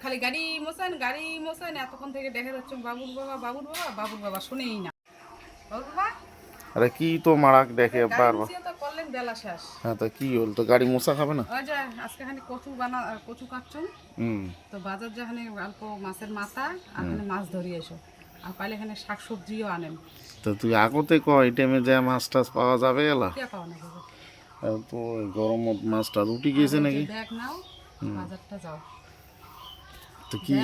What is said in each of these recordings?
খালি গাড়ি মোছেন এতক্ষণ থেকে দেখা যাচ্ছে বাবুর বাবা শুনেই না। বাবুর বাবা আরে কি তো মারাক দেখে গাড়ি বারবার। মুছিয়ে তো করলেন বেলা শেষ। হ্যাঁ তো কি হল, তো গাড়ি মোছা খাবে না? ওই যে আজকে খানি কচু কাটছুন, তো বাজার যেখানে অল্প মাছের মাথা আর এখানে মাছ ধরিয়ে এসো, আর পাইলে এখানে শাকসবজিও আনেন। তো তুই আগতে ক এই টাইমে যে মাছ টাছ পাওয়া যাবে এলা? কে পাও না বাবা? তো গরমত মাছটা উঠি গিয়েছে নাকি? ব্যাগ নাও, বাজারটা যাও। তো কি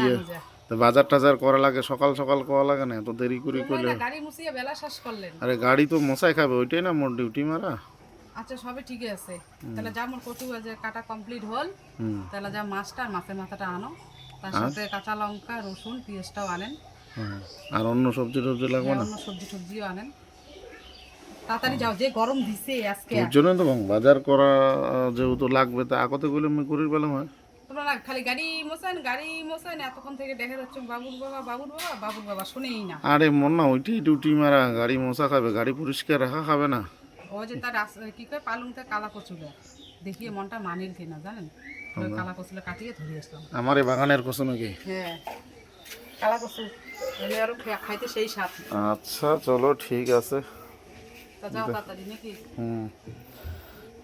তো বাজার টাজার করা লাগে সকাল সকাল করা লাগে না, এত দেরি করে করলে? গাড়ি মুছিয়ে বেলা শেষ করলেন। আরে গাড়ি তো মশাই খাবে, ওইটাই না মোর ডিউটি মারা। আচ্ছা সবই ঠিকই আছে, তাহলে যা মোর কচু যে কাটা কমপ্লিট হল, তাহলে যা মাছটা আর মাছের মাথাটা আনো, তার সাথে কাঁচা লঙ্কা রসুন পেঁয়াজটাও আনেন। আর অন্য সবজি টবজি লাগবে না? অন্য সবজিও আনেন, তাড়াতাড়ি যাও, যে গরম দিছে আজকে। ওর জন্য তো বাজার করা যেহেতু লাগবে, তা আগতে গেলে আমি করির পেলাম। হয় তোমরা না খালি গাড়ি মোছেন এতক্ষণ থেকে দেখা যাচ্ছে বাবুর বাবা শুনেই না। আরে মন না, ওইটাই ডিউটি মারা, গাড়ি মশা খাবে, গাড়ি পরিষ্কার রাখা খাবে না। ও যে তার কি করে পালুংতে কালা কচুলে দেখিয়ে মনটা মানিল কিনা জানেন, ওই কালা কচুলে কাটিয়ে ধরে আসলাম। আমার এই বাগানের কচু নাকি? হ্যাঁ কালা কচু, এলে আরো খাইতে সেই স্বাদ। আচ্ছা চলো ঠিক আছে, তা যাও তাড়াতাড়ি নাকি।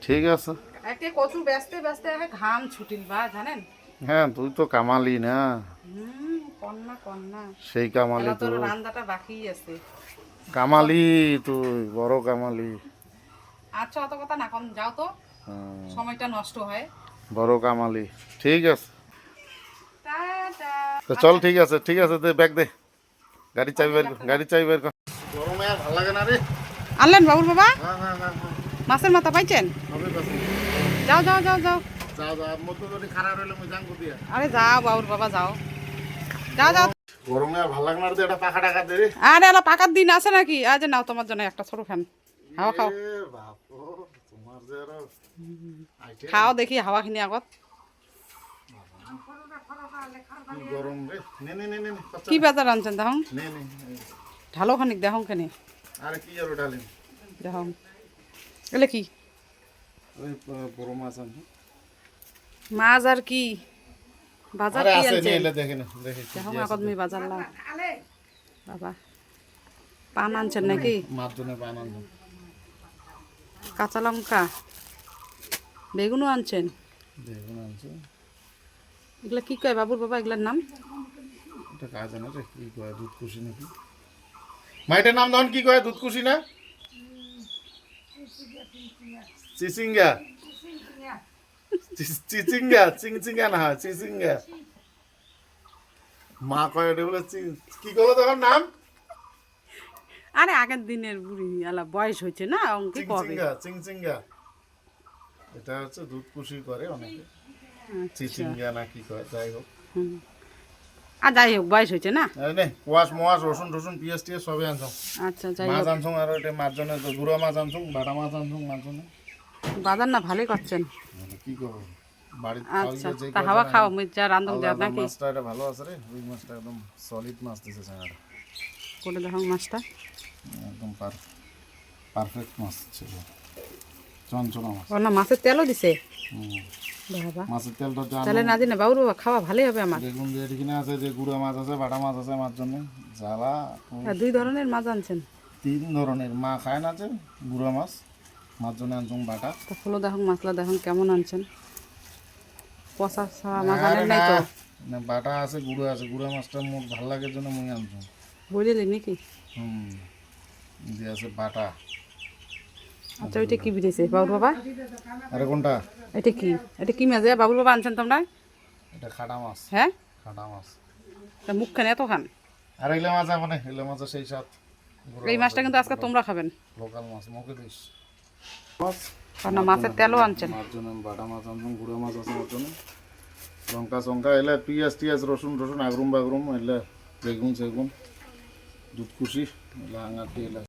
ঠিক আছে। একটা কচু ব্যস্তে ঘাম ছুটিল বা জানেন। হ্যাঁ তুই তো কামালি না? কন্যা সেই কামালি তোর রান্নাটা বাকি আছে। কামালি তুই বড় কামালি। আচ্ছা অত কথা না কম, যাও তো, সময়টা নষ্ট হয়। বড় কামালি, ঠিক আছে। টাটা। তো চল ঠিক আছে দে ব্যাগ দে, গাড়ি চাবি বের কর। গরমে আর ভালো লাগে না রে। আনলেন বাবুর বাবা হ্যাঁ মাছের মাথা পাইছেন? যাও খারাপ হইলে মুই জানবো দিয়া। আরে যাও বাবুর বাবা যাও। গরমে আর ভালো লাগে না রে, এটা পাখা টাকা দে রে। আরে এলা পাকার দিন আছে নাকি? আজ নাও তোমার জন্য একটা ছোট ফ্যান, হাওয়া খাও। তোমার যে খাও দেখি হাওয়া খিনি আগত। গরম রে, নে কি বাজার আনছেন দেখুন? নে ঢালো খানিক দেখুন খানি আরে কি আর ডালিম দেখুন, এলে কি ওই বড় মাছ আনছো? মাছ আর কি বাজার কি আনছেন? দেখেন দেখুন আগত মি বাজার লাও বাবা। পান আনছেন নাকি? মাছ জন্য পান আনছো? কাঁচা লঙ্কা বেগুনও আনছেন? বেগুন আনছো? এগুলা কি কয় বাবুর বাবা এগুলার নাম? এটা কাজ জানো রে, কি কয় দুধকুশি নাকি? মাইটার নাম ধন কি কয়? দুধকুশি না চিচিঙ্গা? চিচিঙ্গা না চিচিঙ্গা। মা কয় ওটা বলে কি করলো তখন নাম? আরে আগের দিনের বুড়ি আলা বয়স হয়েছে না, অঙ্কে কবে। চিচিঙ্গা এটা হচ্ছে দুধকুশি করে অনেকে, চিচিঙ্গা না কি কয়, যাই হোক। আর যাই হোক বয়স হয়েছে না। কোয়াশ মোয়াশ রসুন টসুন পিঁয়াজ টিয়াজ সবই আনছো? আচ্ছা যাই মাছ হোক। আনছো? আর ওইটা মাছ জন্য গুঁড়া মাছ আনছো, বাটা মাছ আনছো মাছ জন্য? বাজার না ভালোই করছেন। কি করবো বাড়িতে? আচ্ছা তা হাওয়া খাও, মুই যা রান্ধন যা নাকি। মাছটা এটা ভালো আছে রে, রুই মাছটা একদম সলিড মাছ দিছে চাঙাটা। করে দেখুন মাছটা একদম পারফেক্ট মাছ ছিল, চঞ্চলা মাছ। ও না মাছের তেলও দিছে বাবা। মাছের তেলটা তাহলে না দিনে বাবুর বাবা খাওয়া ভালোই হবে আমার। দেখুন যে এখানে আছে যে গুঁড়া মাছ আছে, বাটা মাছ আছে মাছ জন্য জ্বালা। দুই ধরনের মাছ আনছেন? 3 ধরনের। মা খায় না যে গুঁড়া মাছ, মাছ জন্য আনছুন বাটা। তা ফুলো দেখুন মাছলা দেখুন কেমন আনছেন, পচা ছাড়া মাছ আনেন নাই তো? না বাটা আছে গুঁড়া আছে, গুঁড়া মাছটা মোট ভালো লাগার জন্য মুই আনছুন। বুঝলি নাকি? দিয়ে আছে বাটা। আচ্ছা ওইটা কি বিদেছে বাবুর বাবা? আরে কোনটা? এটা কি মাছ বাবুর বাবা আনছেন তোমরা? এটা খাটা মাছ। হ্যাঁ খাটা মাছ। তা মুখ খান এত খান? আর এগুলো মাছ মানে এগুলো মাছ সেই সাথ। এই মাছটা কিন্তু আজকে তোমরা খাবেন, লোকাল মাছ, মুখে দিস মাছ। না মাছের তেলও আনছেন? মাছ জন্য বাটা মাছ আনছুন, গুঁড়া মাছ আছে মাছ জন্য, লঙ্কা চঙ্কা এলে পিঁয়াজ টিয়াজ রসুন টসুন আগরুম বাগরুম এলে বেগুন সেগুন দুধকুশি এলে আঙাটি এলে